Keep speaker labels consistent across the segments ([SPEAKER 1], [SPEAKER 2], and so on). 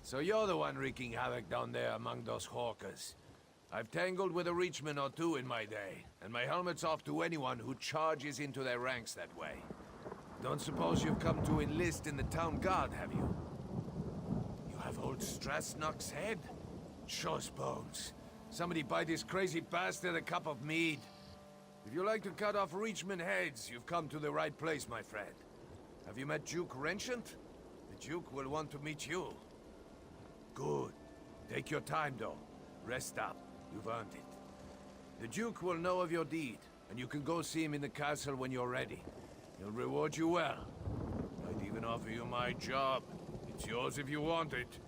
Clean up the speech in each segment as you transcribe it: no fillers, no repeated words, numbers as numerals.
[SPEAKER 1] So you're the one wreaking havoc down there among those hawkers. I've tangled with a reachman or two in my day, and my helmet's off to anyone who charges into their ranks that way. Don't suppose you've come to enlist in the town guard, have you? You have old Strasnock's head? Shows bones. Somebody buy this crazy bastard a cup of mead. If you like to cut off reachman heads, you've come to the right place, my friend. Have you met Duke Renchant? The Duke will want to meet you. Good. Take your time, though. Rest up. You've earned it. The Duke will know of your deed, and you can go see him in the castle when you're ready. He'll reward you well. Might even offer you my job. It's yours if you want it.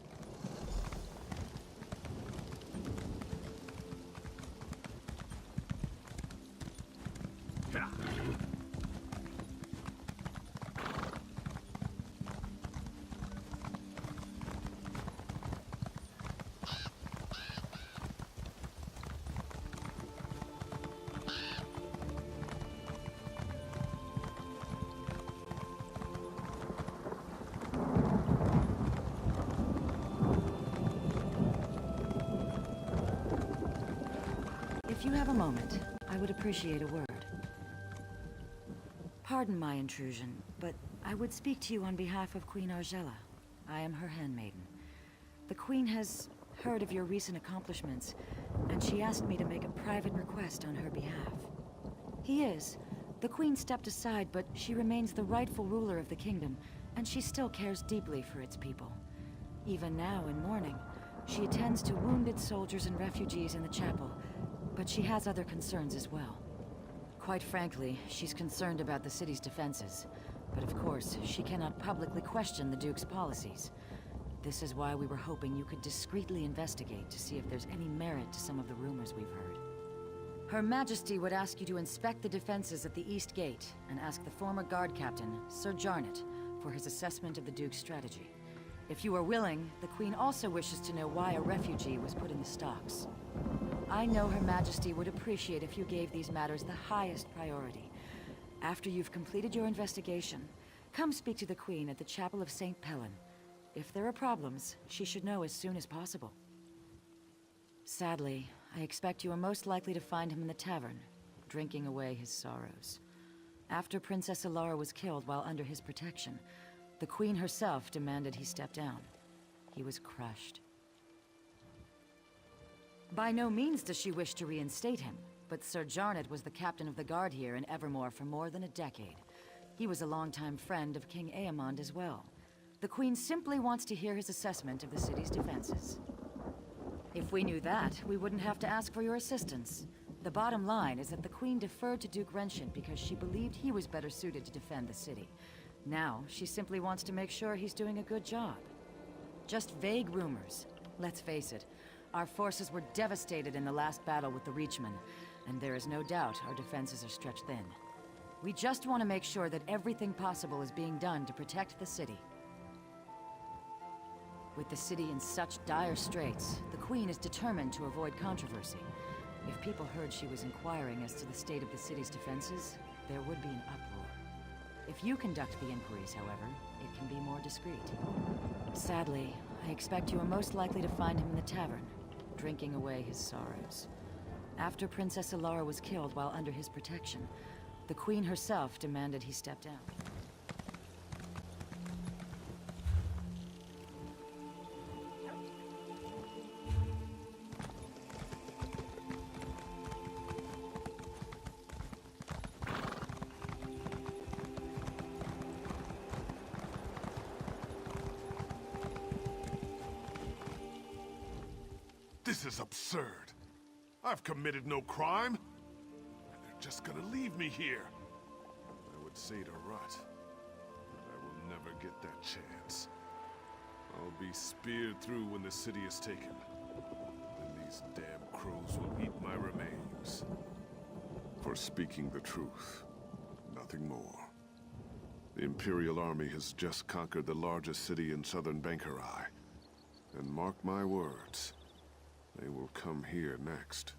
[SPEAKER 2] If you have a moment, I would appreciate a word. Pardon my intrusion, but I would speak to you on behalf of Queen Argella. I am her handmaiden. The Queen has heard of your recent accomplishments, and she asked me to make a private request on her behalf. He is. The Queen stepped aside, but she remains the rightful ruler of the kingdom, and she still cares deeply for its people. Even now, in mourning, she attends to wounded soldiers and refugees in the chapel, but she has other concerns as well. Quite frankly, she's concerned about the city's defenses. But of course, she cannot publicly question the Duke's policies. This is why we were hoping you could discreetly investigate to see if there's any merit to some of the rumors we've heard. Her Majesty would ask you to inspect the defenses at the East Gate and ask the former guard captain, Sir Jarnet, for his assessment of the Duke's strategy. If you are willing, the Queen also wishes to know why a refugee was put in the stocks. I know Her Majesty would appreciate if you gave these matters the highest priority. After you've completed your investigation, come speak to the Queen at the Chapel of St. Pellin. If there are problems, she should know as soon as possible. Sadly, I expect you are most likely to find him in the tavern, drinking away his sorrows. After Princess Ilara was killed while under his protection, the Queen herself demanded he step down. He was crushed. By no means does she wish to reinstate him, but Sir Jarnet was the captain of the guard here in Evermore for more than a decade. He was a longtime friend of King Aemond as well. The Queen simply wants to hear his assessment of the city's defenses. If we knew that, we wouldn't have to ask for your assistance. The bottom line is that the Queen deferred to Duke Renchant because she believed he was better suited to defend the city. Now, she simply wants to make sure he's doing a good job. Just vague rumors. Let's face it, our forces were devastated in the last battle with the Reachmen, and there is no doubt our defenses are stretched thin. We just want to make sure that everything possible is being done to protect the city. With the city in such dire straits, the Queen is determined to avoid controversy. If people heard she was inquiring as to the state of the city's defenses, there would be an uproar. If you conduct the inquiries, however, it can be more discreet. Sadly, I expect you are most likely to find him in the tavern, drinking away his sorrows. After Princess Ilara was killed while under his protection, the Queen herself demanded he step down.
[SPEAKER 3] This is absurd. I've committed no crime. And they're just gonna leave me here. I would say to Rut, but I will never get that chance. I'll be speared through when the city is taken. Then these damn crows will eat my remains. For speaking the truth, nothing more. The Imperial Army has just conquered the largest city in southern Bankerai. And mark my words, they will come here next,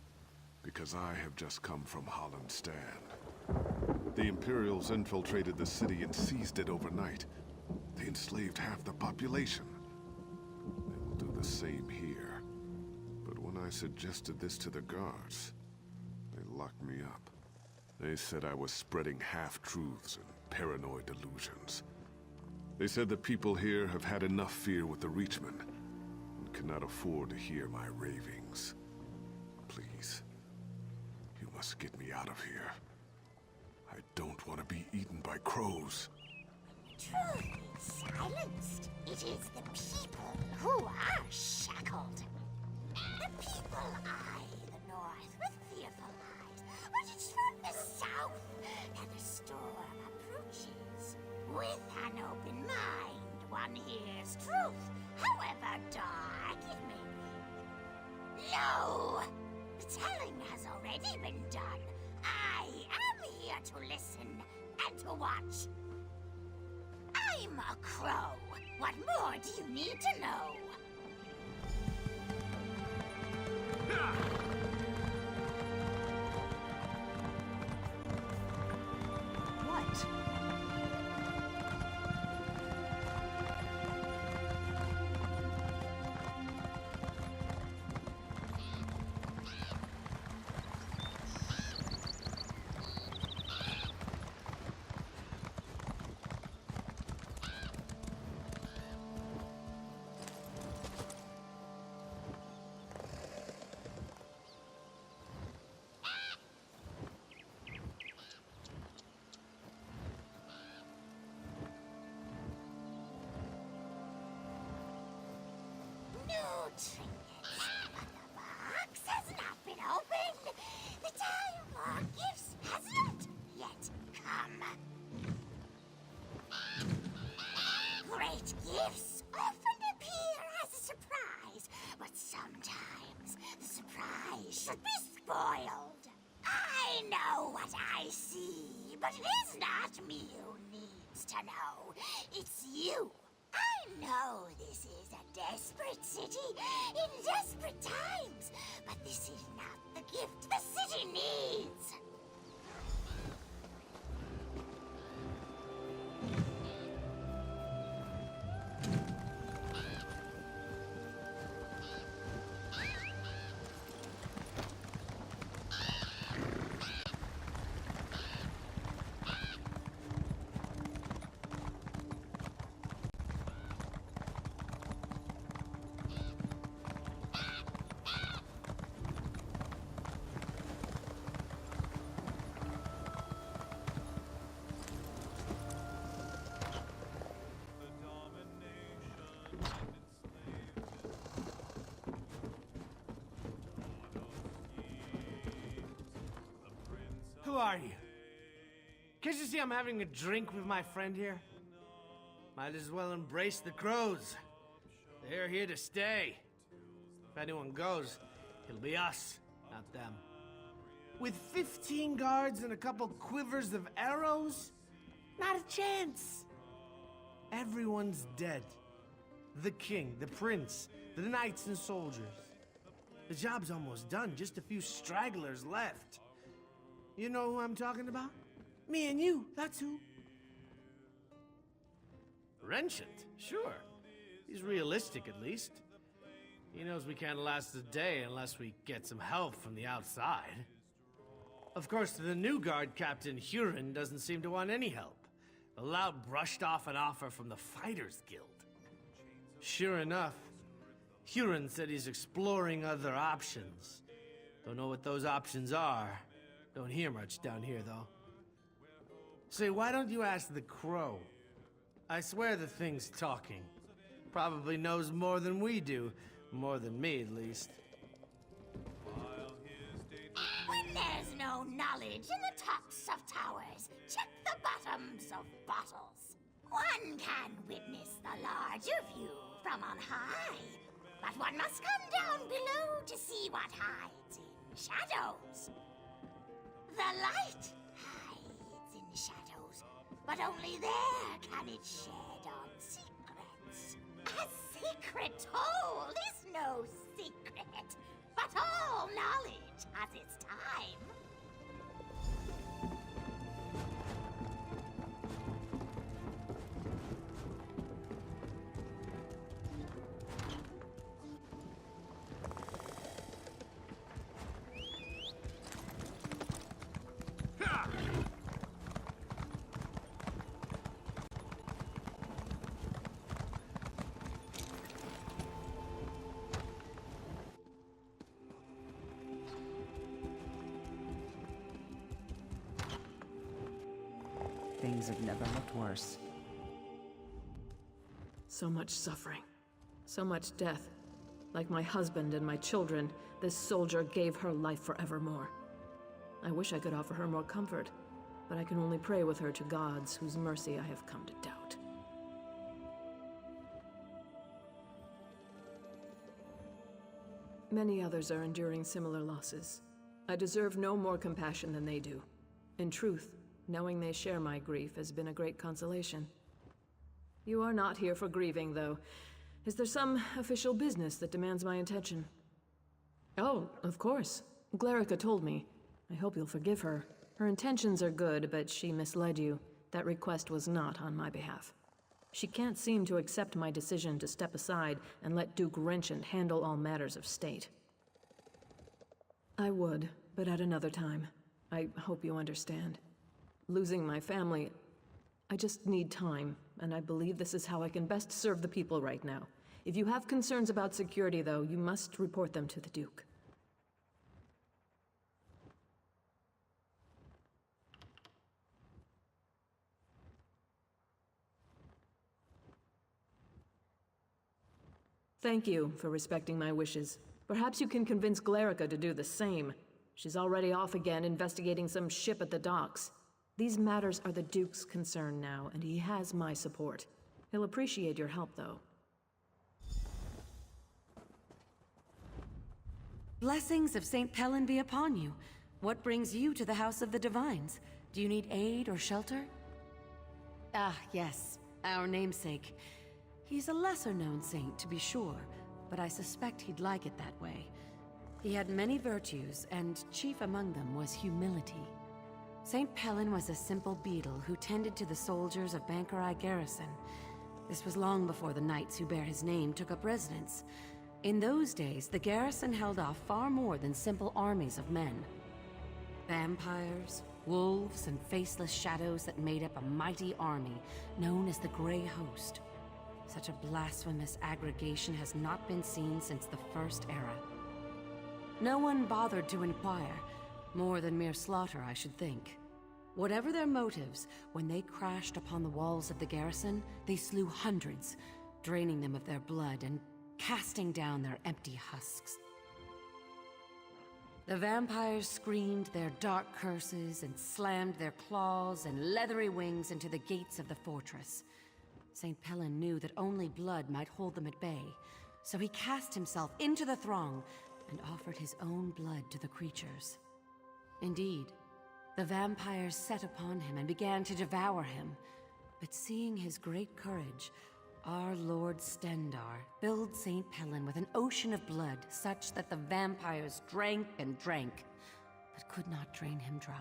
[SPEAKER 3] because I have just come from Hollandstand. The Imperials infiltrated the city and seized it overnight. They enslaved half the population. They will the same here. But when I suggested this to the guards, they locked me up. They said I was spreading half-truths and paranoid delusions. They said the people here have had enough fear with the Reachmen and cannot afford to hear my ravings. Please, you must get me out of here. I don't want to be eaten by crows.
[SPEAKER 4] Truth is silenced. It is the people who are shackled. The people eye the north with fearful eyes, but it's from the south that the storm approaches. With an open mind, one hears truth, however dark it may be. No! The telling has already been done. I am here to listen and to watch. I'm a crow. What more do you need to know?
[SPEAKER 2] What?
[SPEAKER 4] No trinkets, but the box has not been opened. The time for gifts has not yet come. Great gifts often appear as a surprise, but sometimes the surprise should be spoiled. I know what I see, but it is not me who needs to know. It's you. I know this is a desperate city in desperate times, but this is not the gift the city needs.
[SPEAKER 5] Who are you? Can't you see I'm having a drink with my friend here? Might as well embrace the crows. They're here to stay. If anyone goes, it'll be us, not them. With 15 guards and a couple quivers of arrows? Not a chance. Everyone's dead. The king, the prince, the knights and soldiers. The job's almost done, just a few stragglers left. You know who I'm talking about? Me and you, that's who. Renchant, sure. He's realistic, at least. He knows we can't last a day unless we get some help from the outside. Of course, the new guard captain, Huron, doesn't seem to want any help. The lout brushed off an offer from the Fighters Guild. Sure enough, Huron said he's exploring other options. Don't know what those options are. Don't hear much down here, though. Say, why don't you ask the crow? I swear the thing's talking. Probably knows more than we do. More than me, at least.
[SPEAKER 4] When there's no knowledge in the tops of towers, check the bottoms of bottles. One can witness the larger view from on high, but one must come down below to see what hides in shadows. The light hides in shadows, but only there can it shed on secrets. A secret told is no secret, but all knowledge has its time.
[SPEAKER 2] things have never looked worse.
[SPEAKER 6] So much suffering. So much death. Like my husband and my children, this soldier gave her life forevermore. I wish I could offer her more comfort, but I can only pray with her to gods whose mercy I have come to doubt. Many others are enduring similar losses. I deserve no more compassion than they do. In truth, knowing they share my grief has been a great consolation. You are not here for grieving, though. Is there some official business that demands my attention? Oh, of course. Glarica told me. I hope you'll forgive her. Her intentions are good, but she misled you. That request was not on my behalf. She can't seem to accept my decision to step aside and let Duke Wrenchant handle all matters of state. I would, but at another time. I hope you understand. Losing my family, I just need time, and I believe this is how I can best serve the people right now. If you have concerns about security, though, you must report them to the Duke. Thank you for respecting my wishes. Perhaps you can convince Glarica to do the same. She's already off again investigating some ship at the docks. These matters are the Duke's concern now, and he has my support. He'll appreciate your help, though.
[SPEAKER 2] Blessings of St. Pelin be upon you. What brings you to the House of the Divines? Do you need aid or shelter? Ah, yes, our namesake. He's a lesser-known saint, to be sure, but I suspect he'd like it that way. He had many virtues, and chief among them was humility. St. Pelin was a simple beadle who tended to the soldiers of Bankerai Garrison. This was long before the knights who bear his name took up residence. In those days, the garrison held off far more than simple armies of men. Vampires, wolves, and faceless shadows that made up a mighty army known as the Grey Host. Such a blasphemous aggregation has not been seen since the First Era. No one bothered to inquire, more than mere slaughter, I should think. Whatever their motives, when they crashed upon the walls of the garrison, they slew hundreds, draining them of their blood and casting down their empty husks. The vampires screamed their dark curses and slammed their claws and leathery wings into the gates of the fortress. St. Pelin knew that only blood might hold them at bay, so he cast himself into the throng and offered his own blood to the creatures. Indeed, the vampires set upon him and began to devour him, but seeing his great courage, our Lord Stendar filled St. Pelin with an ocean of blood such that the vampires drank and drank, but could not drain him dry.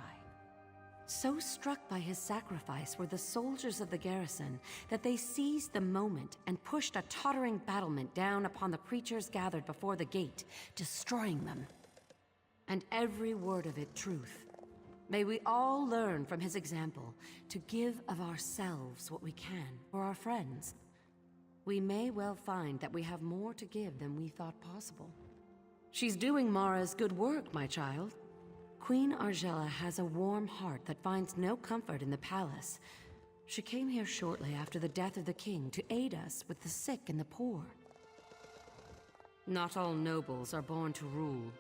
[SPEAKER 2] So struck by his sacrifice were the soldiers of the garrison that they seized the moment and pushed a tottering battlement down upon the creatures gathered before the gate, destroying them. And every word of it truth. May we all learn from his example to give of ourselves what we can for our friends. We may well find that we have more to give than we thought possible. She's doing Mara's good work, my child. Queen Argella has a warm heart that finds no comfort in the palace. She came here shortly after the death of the king to aid us with the sick and the poor. Not all nobles are born to rule.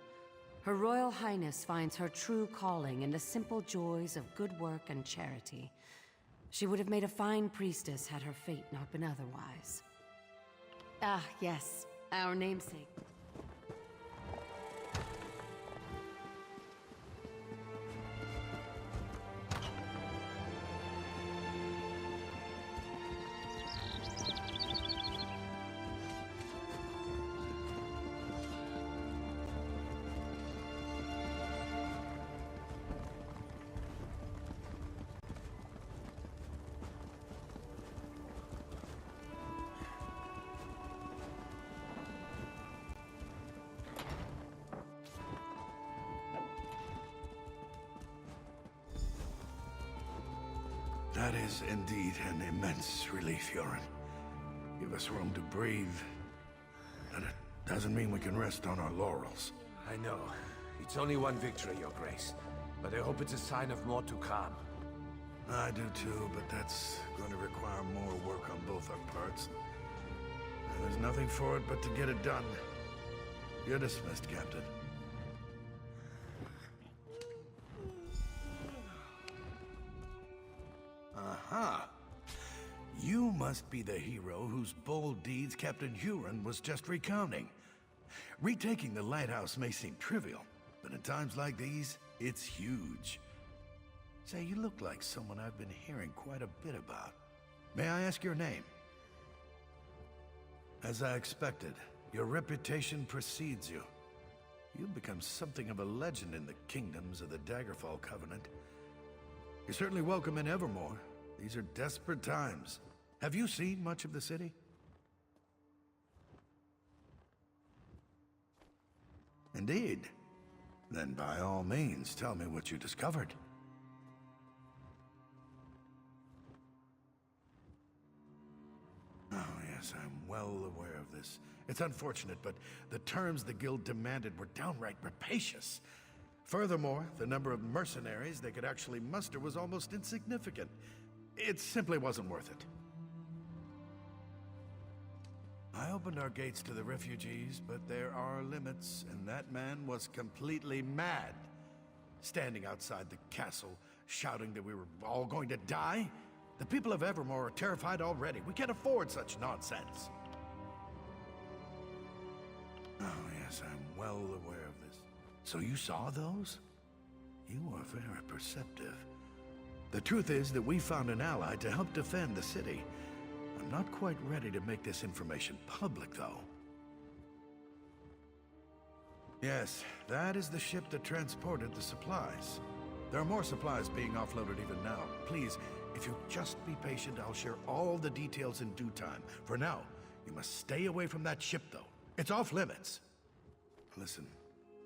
[SPEAKER 2] Her Royal Highness finds her true calling in the simple joys of good work and charity. She would have made a fine priestess had her fate not been otherwise. Ah, yes, our namesake.
[SPEAKER 7] That is indeed an immense relief, Yoren. Give us room to breathe. And it doesn't mean we can rest on our laurels.
[SPEAKER 1] I know. It's only one victory, Your Grace. But I hope it's a sign of more to come.
[SPEAKER 7] I do too, but that's going to require more work on both our parts. And there's nothing for it but to get it done. You're dismissed, Captain. Aha! You must be the hero whose bold deeds Captain Huron was just recounting. Retaking the lighthouse may seem trivial, but in times like these, it's huge. Say, you look like someone I've been hearing quite a bit about. May I ask your name? As I expected, your reputation precedes you. You've become something of a legend in the kingdoms of the Daggerfall Covenant. You're certainly welcome in Evermore. These are desperate times. Have you seen much of the city? Indeed. Then by all means, tell me what you discovered. Oh, yes, I'm well aware of this. It's unfortunate, but the terms the Guild demanded were downright rapacious. Furthermore, the number of mercenaries they could actually muster was almost insignificant. It simply wasn't worth it. I opened our gates to the refugees, but there are limits, and that man was completely mad. Standing outside the castle, shouting that we were all going to die? The people of Evermore are terrified already. We can't afford such nonsense. Oh, yes, I'm well aware of this. So you saw those? You are very perceptive. The truth is that we found an ally to help defend the city. I'm not quite ready to make this information public, though. Yes, that is the ship that transported the supplies. There are more supplies being offloaded even now. Please, if you'll just be patient, I'll share all the details in due time. For now, you must stay away from that ship, though. It's off limits. Listen,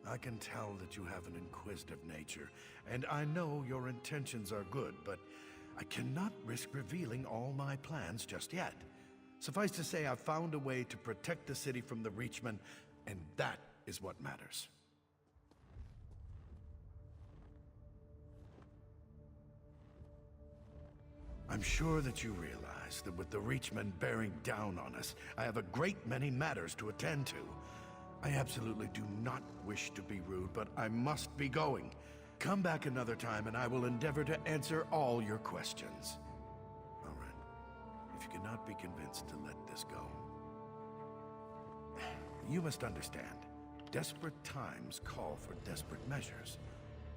[SPEAKER 7] I can tell that you have an inquisitive nature, and I know your intentions are good, but I cannot risk revealing all my plans just yet. Suffice to say, I've found a way to protect the city from the Reachmen, and that is what matters. I'm sure that you realize that with the Reachmen bearing down on us, I have a great many matters to attend to. I absolutely do not wish to be rude, but I must be going. Come back another time and I will endeavor to answer all your questions. All right. If you cannot be convinced to let this go. You must understand, desperate times call for desperate measures.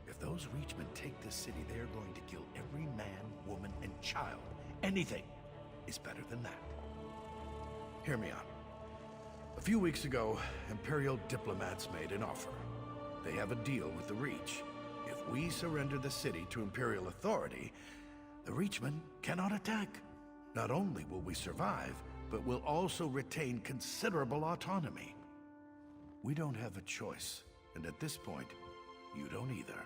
[SPEAKER 7] If those Reachmen take this city, they are going to kill every man, woman, and child. Anything is better than that. Hear me out. A few weeks ago, Imperial diplomats made an offer. They have a deal with the Reach. If we surrender the city to Imperial authority, the Reachmen cannot attack. Not only will we survive, but we'll also retain considerable autonomy. We don't have a choice, and at this point, you don't either.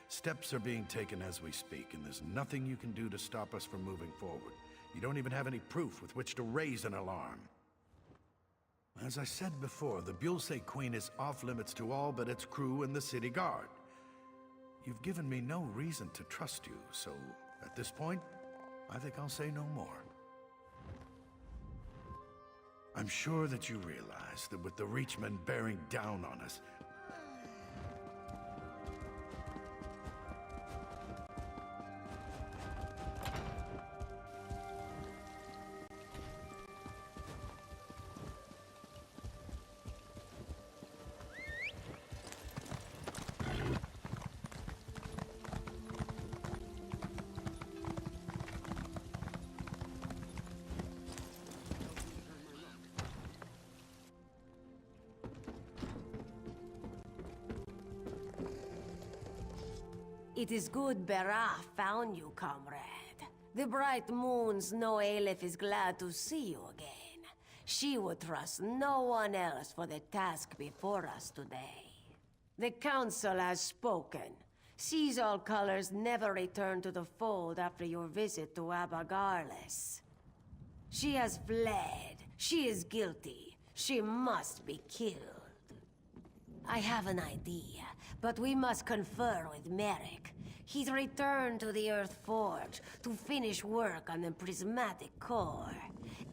[SPEAKER 7] Steps are being taken as we speak, and there's nothing you can do to stop us from moving forward. You don't even have any proof with which to raise an alarm. As I said before, the Bulse Queen is off limits to all but its crew and the city guard. You've given me no reason to trust you, so at this point, I think I'll say no more. I'm sure that you realize that with the Reachmen bearing down on us,
[SPEAKER 8] It is good Berah found you, comrade. The bright moon's no Aleph is glad to see you again. She would trust no one else for the task before us today. The Council has spoken. Sees all colors never return to the fold after your visit to Abagarles. She has fled. She is guilty. She must be killed. I have an idea, but we must confer with Merrick. He's returned to the Earth Forge to finish work on the prismatic core.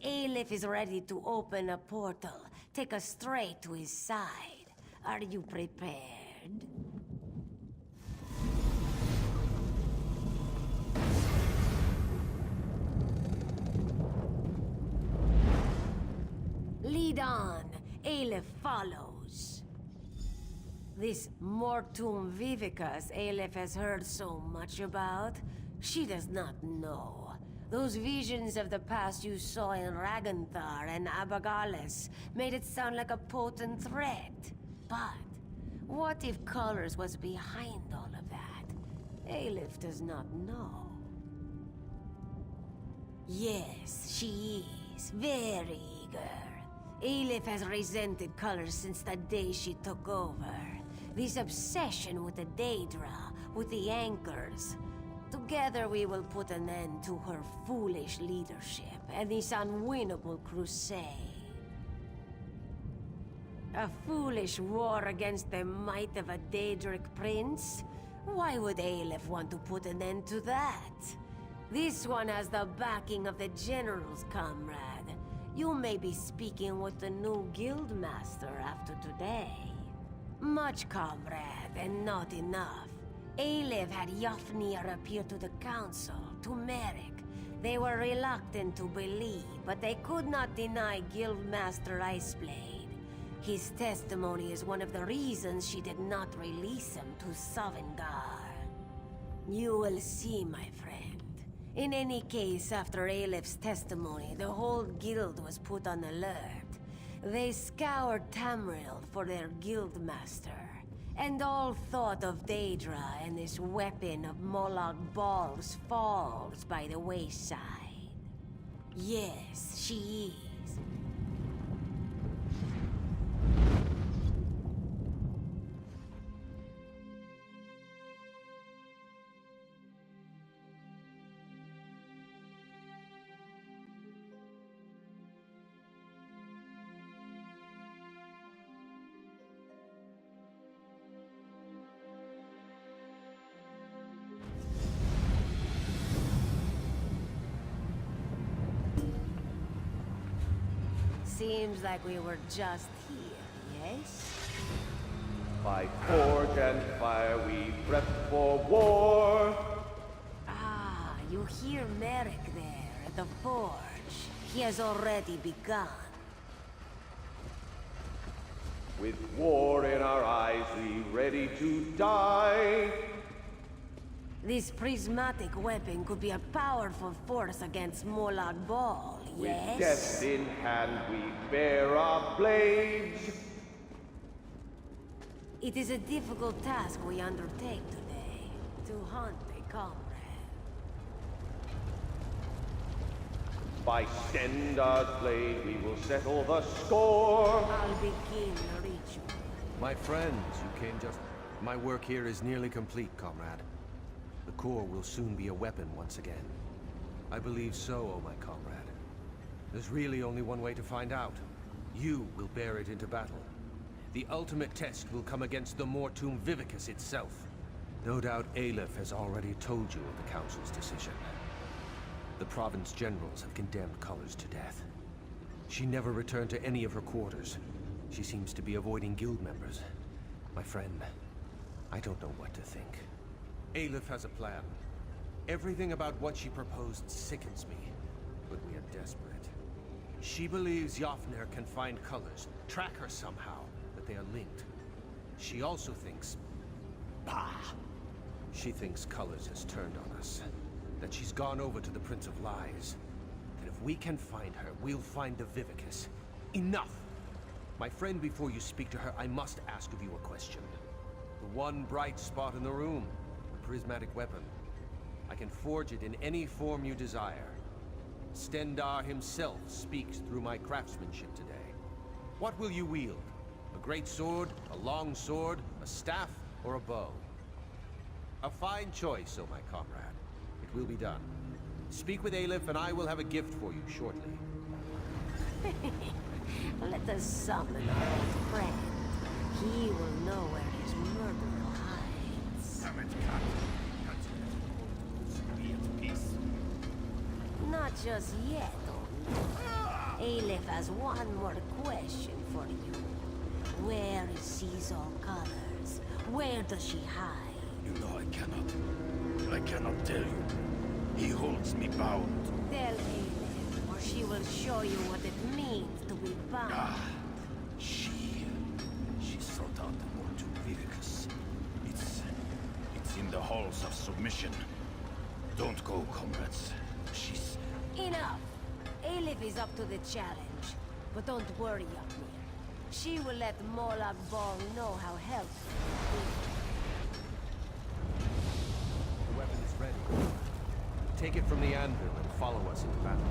[SPEAKER 8] Aleph is ready to open a portal, take us straight to his side. Are you prepared? Lead on. Aleph follows. This Mortum Vivicus Aleph has heard so much about, she does not know. Those visions of the past you saw in Raganthar and Abagalis made it sound like a potent threat. But what if Colors was behind all of that? Aleph does not know. Yes, she is. Very eager. Aleph has resented Colors since the day she took over. This obsession with the Daedra, with the Anchors. Together we will put an end to her foolish leadership and this unwinnable crusade. A foolish war against the might of a Daedric prince? Why would Aleph want to put an end to that? This one has the backing of the generals, comrade. You may be speaking with the new guildmaster after today. Much, comrade, and not enough. Aleph had Yafnir appear to the council, to Merrick. They were reluctant to believe, but they could not deny Guildmaster Iceblade. His testimony is one of the reasons she did not release him to Sovngar. You will see, my friend. In any case, after Aleph's testimony, the whole guild was put on alert. They scoured Tamriel for their guildmaster, and all thought of Daedra and this weapon of Molag Bal's falls by the wayside. Yes, she is. Seems like we were just here, yes?
[SPEAKER 9] By forge and fire we prep for war.
[SPEAKER 8] Ah, you hear Merrick there at the forge. He has already begun.
[SPEAKER 9] With war in our eyes, we ready to die.
[SPEAKER 8] This prismatic weapon could be a powerful force against Molag Bal, yes?
[SPEAKER 9] With death in hand, we bear our blades.
[SPEAKER 8] It is a difficult task we undertake today, to hunt a comrade.
[SPEAKER 9] By Stendar's blade, we will settle the score.
[SPEAKER 8] I'll begin the ritual.
[SPEAKER 10] My friends, you came just... My work here is nearly complete, comrade. The core will soon be a weapon once again. I believe so, oh my comrade. There's really only one way to find out. You will bear it into battle. The ultimate test will come against the Mortum Vivicus itself. No doubt Aleph has already told you of the Council's decision. The province generals have condemned Colors to death. She never returned to any of her quarters. She seems to be avoiding guild members. My friend, I don't know what to think. Aleph has a plan. Everything about what she proposed sickens me, but we are desperate. She believes Yafnir can find Colors, track her somehow, that they are linked. She also thinks... Bah! She thinks Colors has turned on us. That she's gone over to the Prince of Lies. That if we can find her, we'll find the Vivicus. Enough! My friend, before you speak to her, I must ask of you a question. The one bright spot in the room. Prismatic weapon. I can forge it in any form you desire. Stendar himself speaks through my craftsmanship today. What will you wield? A great sword, a long sword, a staff, or a bow? A fine choice, oh my comrade. It will be done. Speak with Aleph and I will have a gift for you shortly.
[SPEAKER 8] Let us summon our old friend. he will know where his murderer hides.
[SPEAKER 7] Damn it, cat. Can't you let the be at peace?
[SPEAKER 8] Not just yet, Aleph has one more question for you. Where is Caesar Colors? Where does she hide?
[SPEAKER 7] You know I cannot tell you. He holds me bound.
[SPEAKER 8] Tell Aleph, or she will show you what it means to be bound.
[SPEAKER 7] She sought out the Mortu Vivicus. It's in the halls of submission. Don't go, comrades. She's...
[SPEAKER 8] Enough! Aleph is up to the challenge. But don't worry, Ymir. She will let Molag Bal know how helpful
[SPEAKER 10] The weapon is ready. Take it from the anvil and follow us into battle.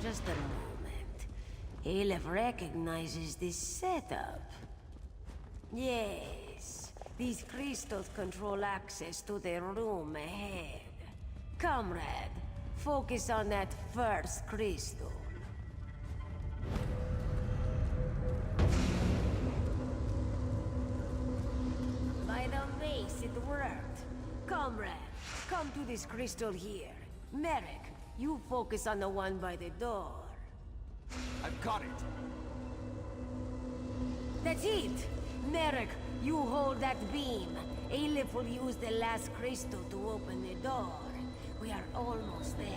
[SPEAKER 8] Just a moment. Aleph recognizes this setup. Yes, these crystals control access to the room ahead. Comrade, focus on that first crystal. By the mace, it worked. Comrade, come to this crystal here. Merrick, you focus on the one by the door.
[SPEAKER 10] I've got it.
[SPEAKER 8] That's it! Merrick, you hold that beam. Aleph will use the last crystal to open the door. We are almost there.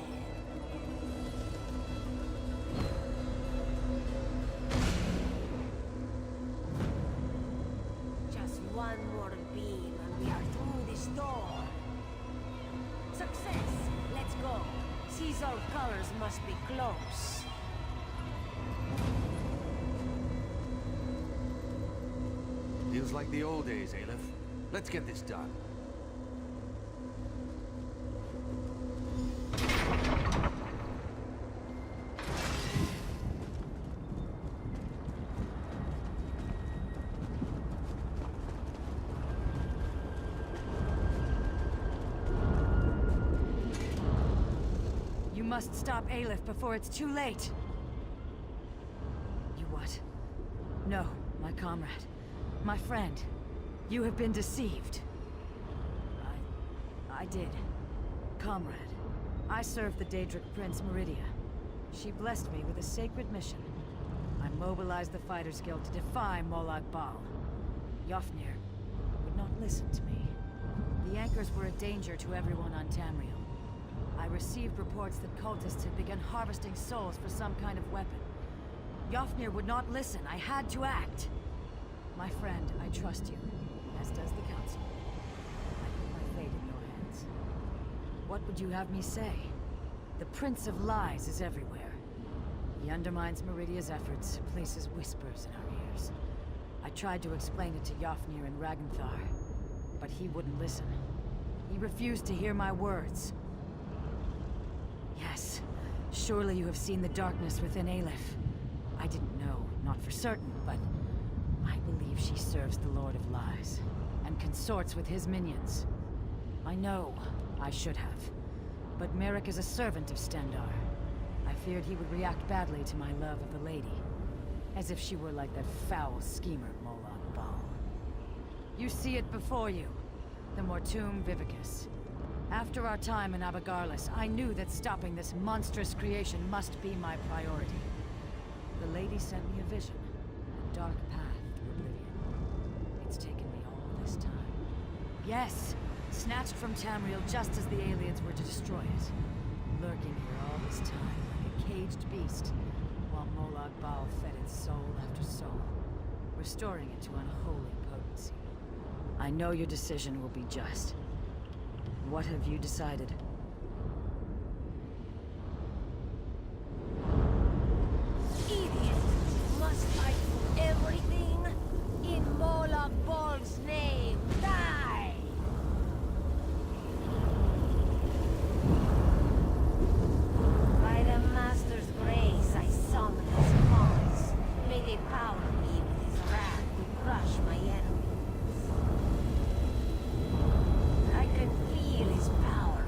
[SPEAKER 8] Just one more beam and we are through this door. Success! Let's go. Caesar's colors must be close.
[SPEAKER 10] Feels like the old days, Aleph. Let's get this done.
[SPEAKER 2] You must stop Aleph before it's too late. You what? No, my comrade. My friend. You have been deceived. I did. Comrade. I served the Daedric Prince Meridia. She blessed me with a sacred mission. I mobilized the Fighters Guild to defy Molag Bal. Yofnir would not listen to me. The anchors were a danger to everyone on Tamriel. I received reports that cultists had begun harvesting souls for some kind of weapon. Yofnir would not listen. I had to act. My friend, I trust you, as does the Council. I put my fate in your hands. What would you have me say? The Prince of Lies is everywhere. He undermines Meridia's efforts, places whispers in our ears. I tried to explain it to Yofnir and Ragnthar, but he wouldn't listen. He refused to hear my words. Yes, surely you have seen the darkness within Aleph. I didn't know, not for certain, but I believe she serves the Lord of Lies, and consorts with his minions. I know I should have, but Merrick is a servant of Stendarr. I feared he would react badly to my love of the lady, as if she were like that foul schemer Molag Bal. You see it before you, the Mortum Vivicus. After our time in Abigarlis, I knew that stopping this monstrous creation must be my priority. The lady sent me a vision, a dark path to oblivion. It's taken me all this time. Yes, snatched from Tamriel just as the aliens were to destroy it. Lurking here all this time, like a caged beast, while Molag Bal fed its soul after soul, restoring it to unholy potency. I know your decision will be just. What have you decided?
[SPEAKER 8] Idiot! Must I do everything? In Molag Bal's name, die! By the Master's grace, I summon his cause. May they power me with his wrath to crush my enemies. I can feel his power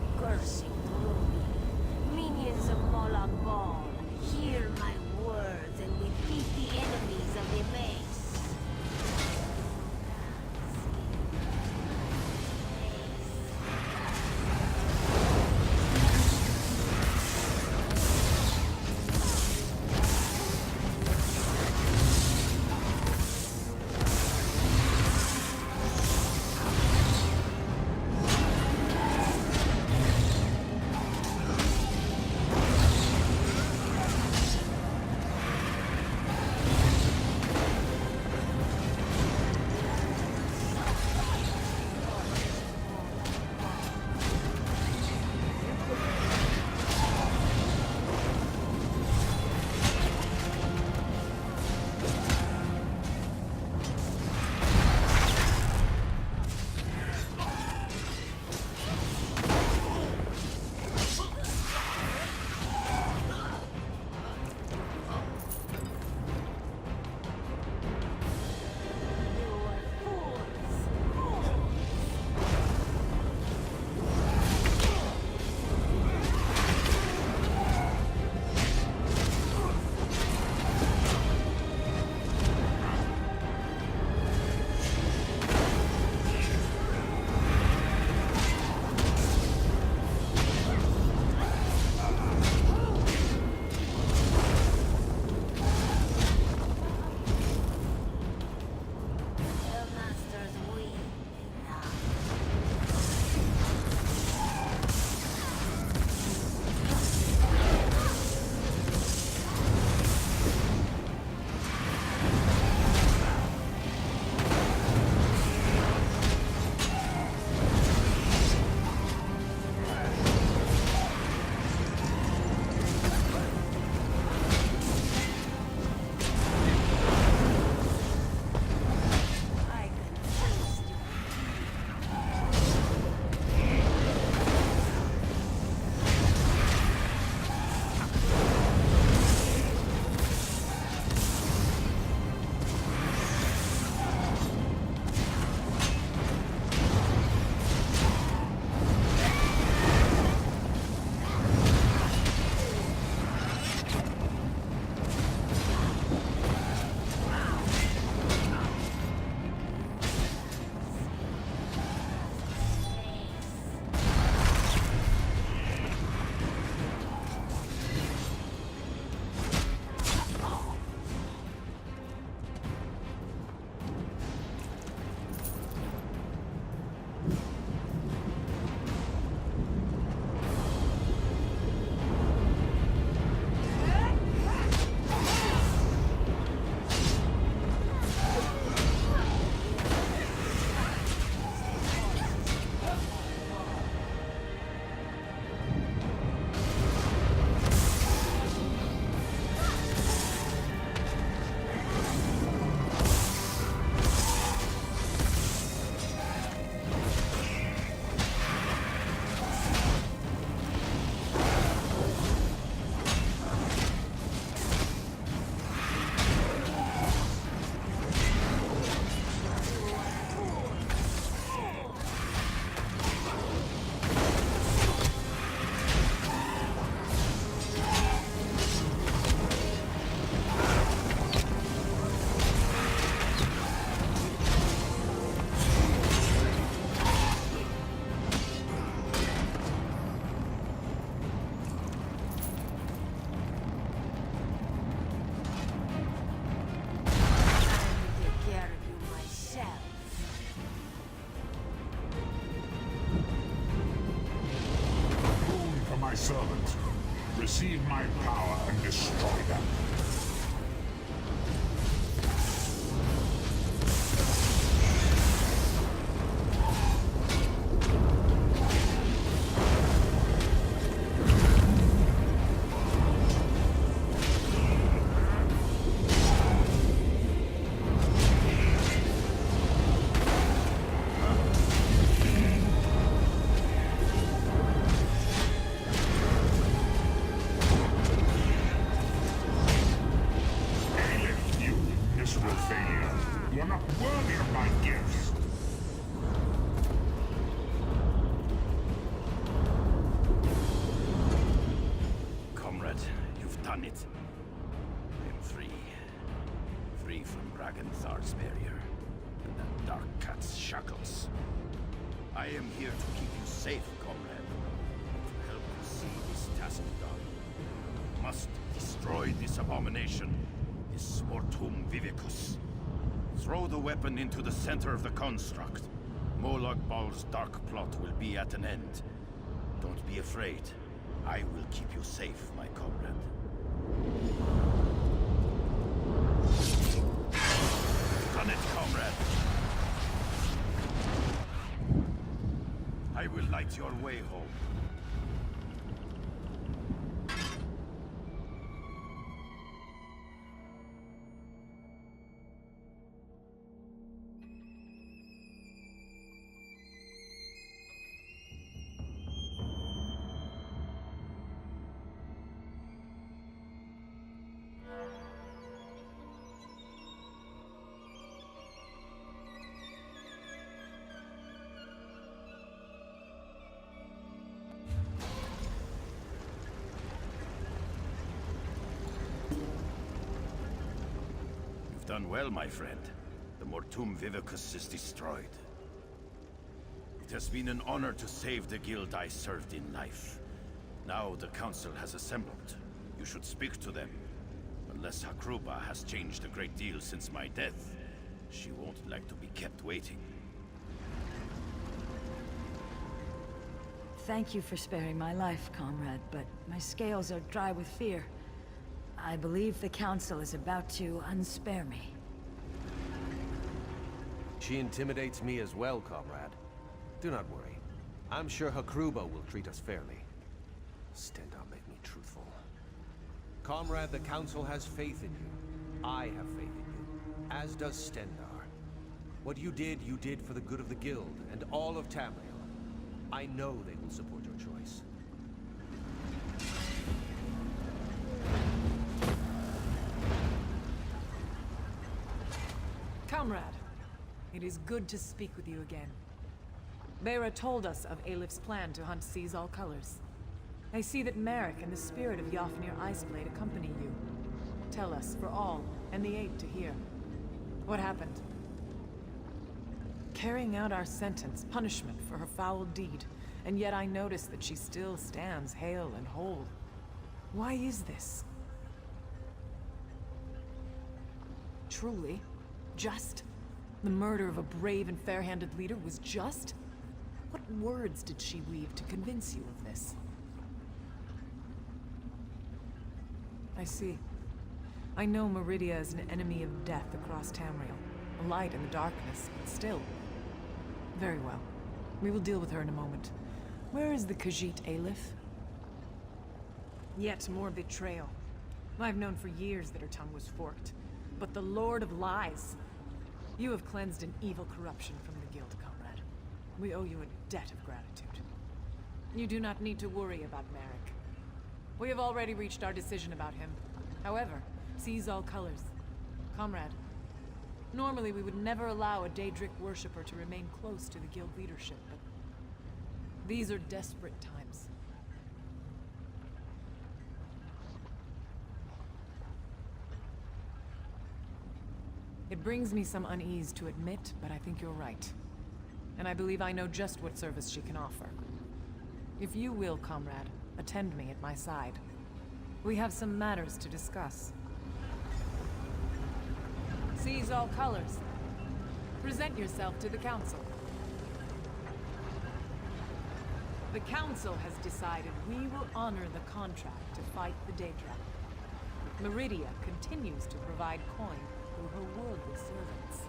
[SPEAKER 11] receive my power and destroy them. You're not worthy of my gifts.
[SPEAKER 7] Comrade, you've done it. I'm free. Free from Raganthar's barrier and that dark cat's shackles. I am here to keep you safe, comrade. To help you see this task done. Must destroy this abomination, this Mortum Vivicus. Throw the weapon into the center of the construct. Molag Bal's dark plot will be at an end. Don't be afraid. I will keep you safe, my comrade. Done it, comrade. I will light your way home. Done well, my friend. The Mortum Vivicus is destroyed. It has been an honor to save the guild I served in life. Now the council has assembled. You should speak to them. Unless Hakruba has changed a great deal since my death, she won't like to be kept waiting.
[SPEAKER 2] Thank you for sparing my life, comrade, but my scales are dry with fear. I believe the Council is about to unspare me.
[SPEAKER 10] She intimidates me as well, comrade. Do not worry. I'm sure Hakruba will treat us fairly. Stendar made me truthful. Comrade, the Council has faith in you. I have faith in you, as does Stendar. What you did for the good of the Guild and all of Tamriel. I know they will support your choice.
[SPEAKER 12] Comrade, it is good to speak with you again. Bera told us of Alif's plan to hunt Seize All Colors. I see that Merrick and the spirit of Yofnir Iceblade accompany you. Tell us, for all, and the Eight to hear. What happened? Carrying out our sentence, punishment for her foul deed, and yet I notice that she still stands hale and whole. Why is this? Truly? Just? The murder of a brave and fair-handed leader was just? What words did she weave to convince you of this? I see. I know Meridia is an enemy of death across Tamriel. A light in the darkness, but still. Very well. We will deal with her in a moment. Where is the Khajiit Alif? Yet more betrayal. I've known for years that her tongue was forked. But the Lord of Lies... You have cleansed an evil corruption from the Guild, comrade. We owe you a debt of gratitude. You do not need to worry about Merrick. We have already reached our decision about him. However, Seize All Colors. Comrade, normally we would never allow a Daedric worshipper to remain close to the Guild leadership, but these are desperate times. It brings me some unease to admit, but I think you're right. And I believe I know just what service she can offer. If you will, comrade, attend me at my side. We have some matters to discuss. Seize All Colors. Present yourself to the Council. The Council has decided we will honor the contract to fight the Daedra. Meridia continues to provide coin through her worldly servants.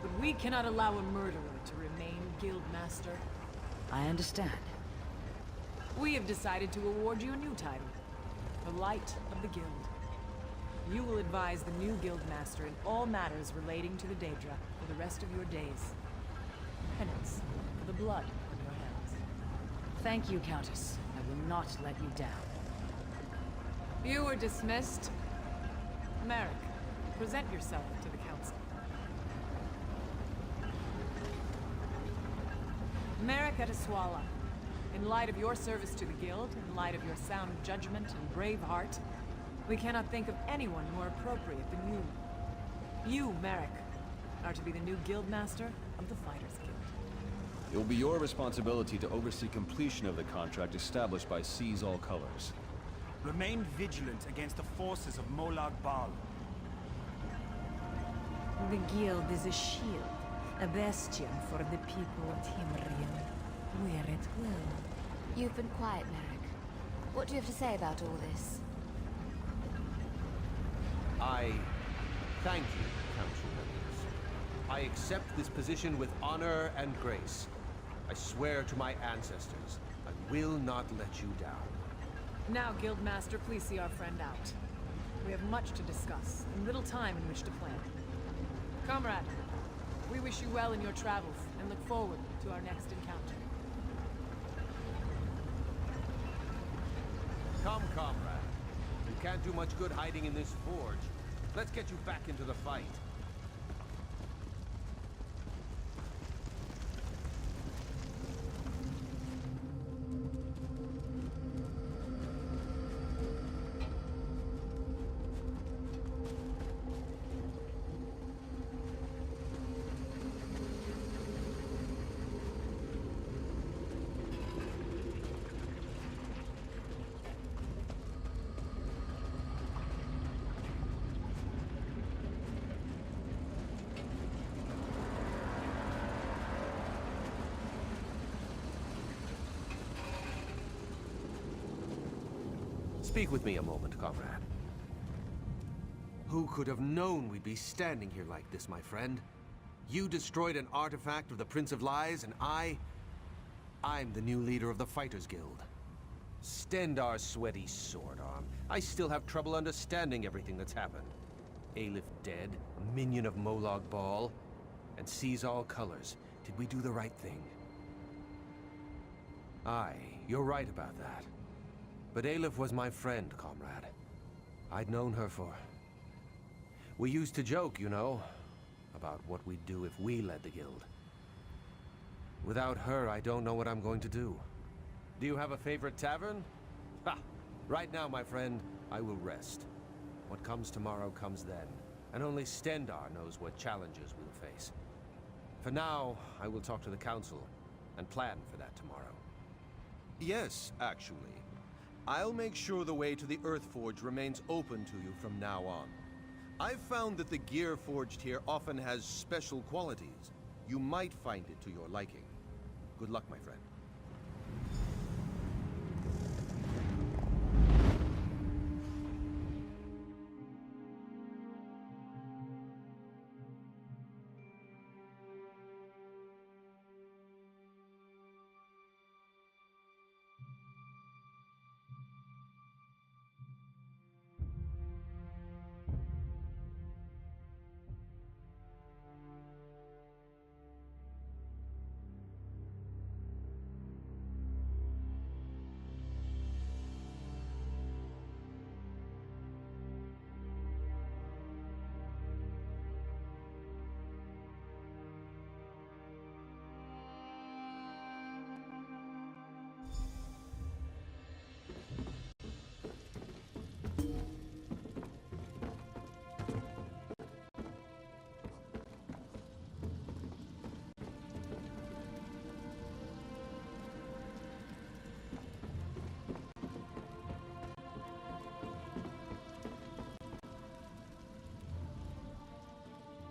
[SPEAKER 12] But we cannot allow a murderer to remain Guildmaster.
[SPEAKER 2] I understand.
[SPEAKER 12] We have decided to award you a new title, the Light of the Guild. You will advise the new Guildmaster in all matters relating to the Daedra for the rest of your days. Penance for the blood on your hands.
[SPEAKER 2] Thank you, Countess. I will not let you down.
[SPEAKER 12] You were dismissed. Merrick, present yourself to the council. Merrick Eteswala, in light of your service to the Guild, in light of your sound judgment and brave heart, we cannot think of anyone more appropriate than you. You, Merrick, are to be the new Guildmaster of the Fighters Guild.
[SPEAKER 13] It will be your responsibility to oversee completion of the contract established by Seize All Colors.
[SPEAKER 14] Remain vigilant against the forces of Molag Bal.
[SPEAKER 12] The Guild is a shield, a bastion for the people of Tamriel, where it will.
[SPEAKER 15] You've been quiet, Merrick. What do you have to say about all this?
[SPEAKER 10] I thank you, Council members. I accept this position with honor and grace. I swear to my ancestors, I will not let you down.
[SPEAKER 12] Now, Guildmaster, please see our friend out. We have much to discuss, and little time in which to plan. Comrade, we wish you well in your travels, and look forward to our next encounter.
[SPEAKER 10] Come, comrade. You can't do much good hiding in this forge. Let's get you back into the fight. Speak with me a moment, comrade. Who could have known we'd be standing here like this, my friend? You destroyed an artifact of the Prince of Lies, and I'm the new leader of the Fighters Guild. Stendar's sweaty sword arm. I still have trouble understanding everything that's happened. Aelif dead, a minion of Molag Bal, and Seize All Colors. Did we do the right thing? Aye, you're right about that. But Aelif was my friend, comrade. I'd known her for... We used to joke, you know, about what we'd do if we led the guild. Without her, I don't know what I'm going to do. Do you have a favorite tavern? Ha! Right now, my friend, I will rest. What comes tomorrow comes then, and only Stendar knows what challenges we'll face. For now, I will talk to the council and plan for that tomorrow.
[SPEAKER 16] Yes, actually. I'll make sure the way to the Earthforge remains open to you from now on. I've found that the gear forged here often has special qualities. You might find it to your liking. Good luck, my friend.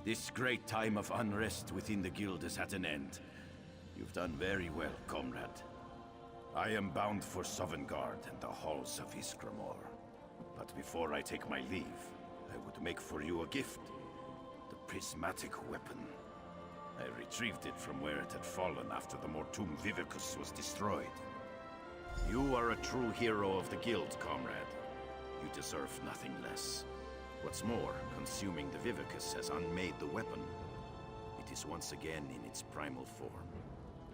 [SPEAKER 17] This great time of unrest within the guild is at an end. You've done very well, comrade. I am bound for Sovngarde and the halls of Iskramor. But before I take my leave, I would make for you a gift. The prismatic weapon. I retrieved it from where it had fallen after the Mortum Vivicus was destroyed. You are a true hero of the Guild, comrade. You deserve nothing less. What's more, consuming the Vivicus has unmade the weapon. It is once again in its primal form.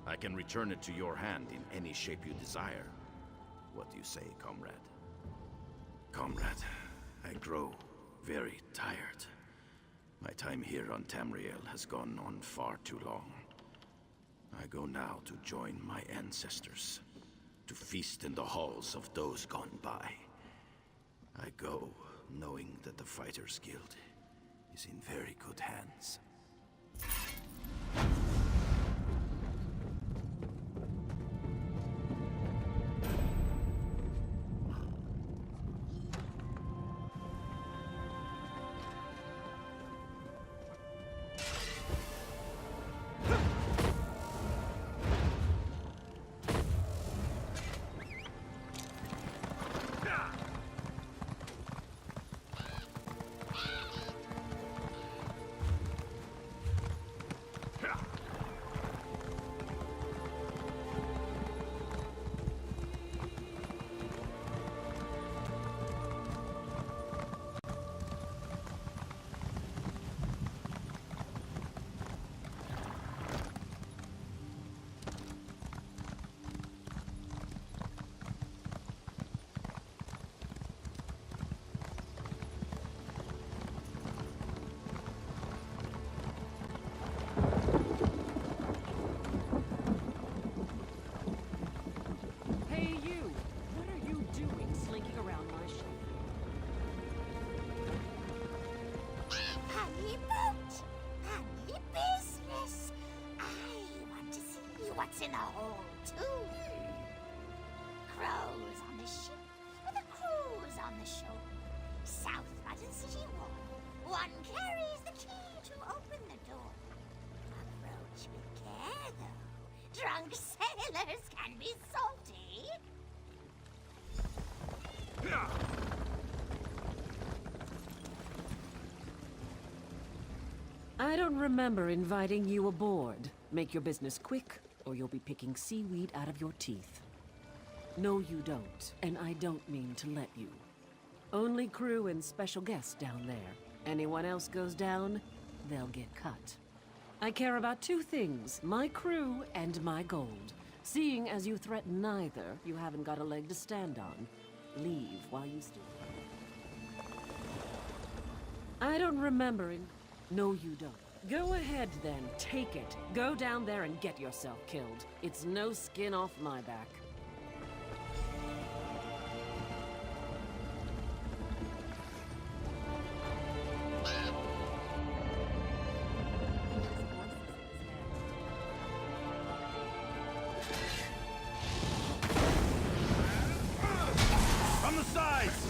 [SPEAKER 17] I can return it to your hand in any shape you desire. What do you say, comrade? Comrade, I grow very tired. My time here on Tamriel has gone on far too long. I go now to join my ancestors, to feast in the halls of those gone by. I go knowing that the Fighters Guild is in very good hands.
[SPEAKER 4] What's in the hole, too? Crows on the ship, with the crews on the shore. South by the city wall. One carries the key to open the door. Approach with care, though. Drunk sailors can be salty.
[SPEAKER 18] I don't remember inviting you aboard. Make your business quick, or you'll be picking seaweed out of your teeth. No, you don't, and I don't mean to let you. Only crew and special guests down there. Anyone else goes down, they'll get cut. I care about two things, my crew and my gold. Seeing as you threaten neither, you haven't got a leg to stand on. Leave while you still... I don't remember in... No, you don't. Go ahead, then. Take it. Go down there and get yourself killed. It's no skin off my back.
[SPEAKER 17] From the sides!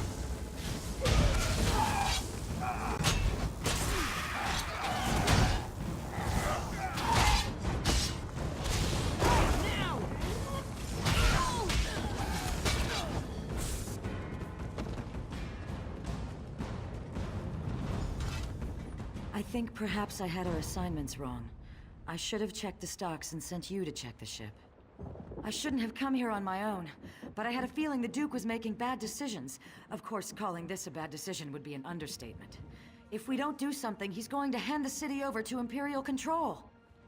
[SPEAKER 2] I think perhaps I had our assignments wrong. I should have checked the stocks and sent you to check the ship. I shouldn't have come here on my own, but I had a feeling the Duke was making bad decisions. Of course, calling this a bad decision would be an understatement. If we don't do something, he's going to hand the city over to Imperial control.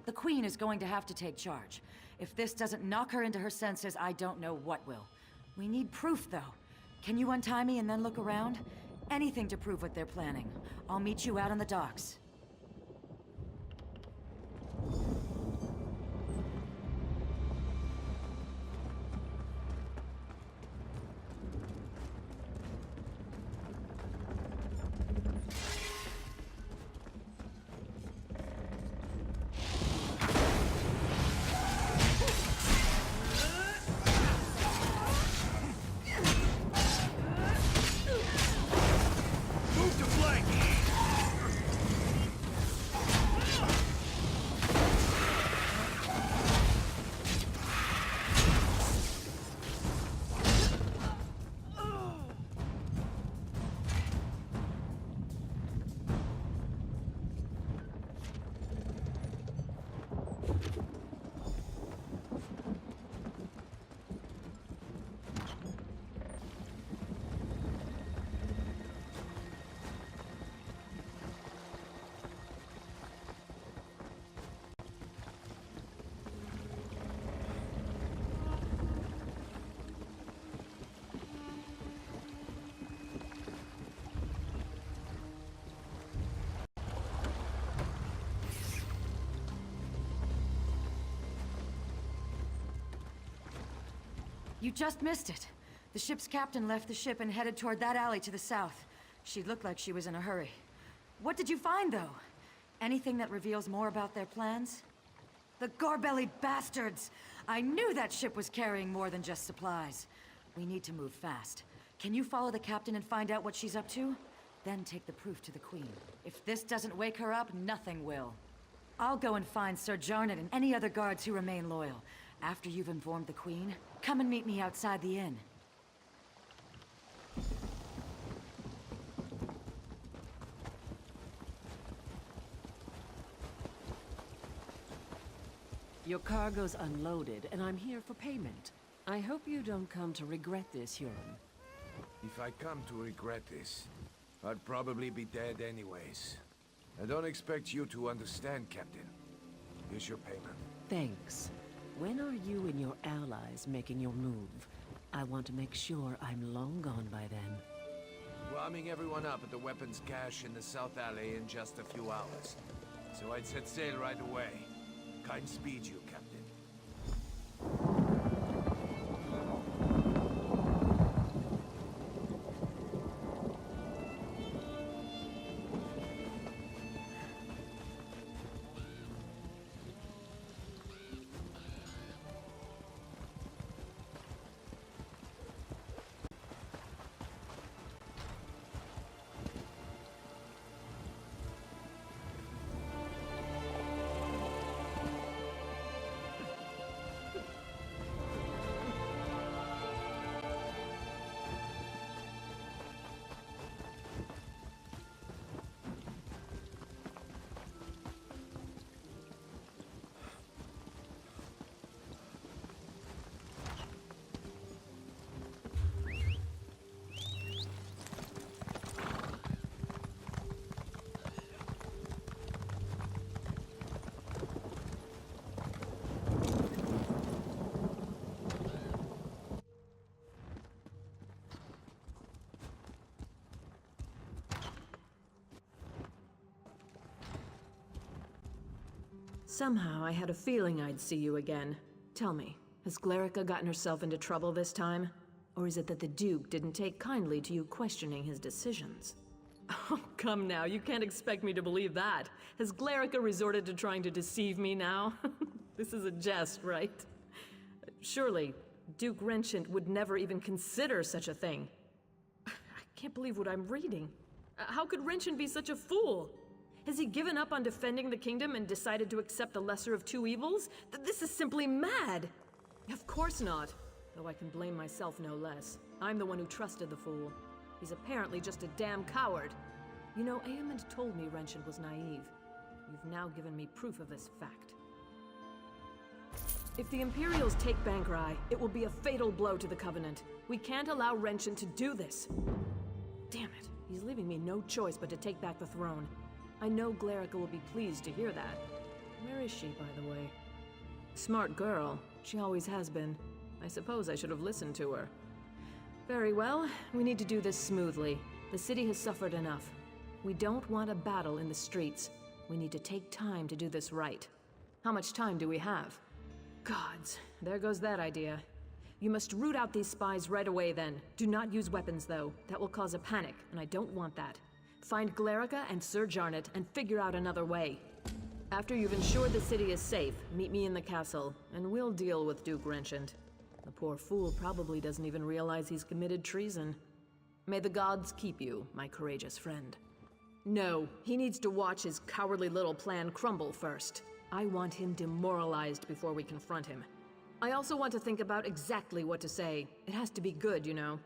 [SPEAKER 2] The Queen is going to have to take charge. If this doesn't knock her into her senses, I don't know what will. We need proof, though. Can you untie me and then look around? Anything to prove what they're planning. I'll meet you out on the docks.
[SPEAKER 17] Move to flank!
[SPEAKER 2] You just missed it. The ship's captain left the ship and headed toward that alley to the south. She looked like she was in a hurry. What did you find, though? Anything that reveals more about their plans? The gore-bellied bastards! I knew that ship was carrying more than just supplies. We need to move fast. Can you follow the captain and find out what she's up to? Then take the proof to the Queen. If this doesn't wake her up, nothing will. I'll go and find Sir Jarnet and any other guards who remain loyal. After you've informed the Queen, come and meet me outside the inn.
[SPEAKER 18] Your cargo's unloaded, and I'm here for payment. I hope you don't come to regret this, Huron.
[SPEAKER 1] If I come to regret this, I'd probably be dead anyways. I don't expect you to understand, Captain. Here's your payment.
[SPEAKER 18] Thanks. When are you and your allies making your move? I want to make sure I'm long gone by then.
[SPEAKER 1] Warming everyone up at the weapons cache in the South Alley in just a few hours. So I'd set sail right away. Kind speed you, Captain.
[SPEAKER 6] Somehow, I had a feeling I'd see you again. Tell me, has Glerica gotten herself into trouble this time? Or is it that the Duke didn't take kindly to you questioning his decisions? Oh, come now, you can't expect me to believe that. Has Glerica resorted to trying to deceive me now? This is a jest, right? Surely, Duke Renchant would never even consider such a thing. I can't believe what I'm reading. How could Renchant be such a fool? Has he given up on defending the kingdom and decided to accept the lesser of two evils? This is simply mad! Of course not. Though I can blame myself no less. I'm the one who trusted the fool. He's apparently just a damn coward. You know, Aemond told me Renchant was naive. You've now given me proof of this fact. If the Imperials take Bankrai, it will be a fatal blow to the Covenant. We can't allow Renchant to do this. Damn it. He's leaving me no choice but to take back the throne. I know Glerica will be pleased to hear that. Where is she, by the way? Smart girl. She always has been. I suppose I should have listened to her. Very well. We need to do this smoothly. The city has suffered enough. We don't want a battle in the streets. We need to take time to do this right. How much time do we have? Gods, there goes that idea. You must root out these spies right away then. Do not use weapons, though. That will cause a panic, and I don't want that. Find Glerica and Sir Jarnet and figure out another way. After you've ensured the city is safe, meet me in the castle, and we'll deal with Duke Renchant. The poor fool probably doesn't even realize he's committed treason. May the gods keep you, my courageous friend. No, he needs to watch his cowardly little plan crumble first. I want him demoralized before we confront him. I also want to think about exactly what to say. It has to be good, you know.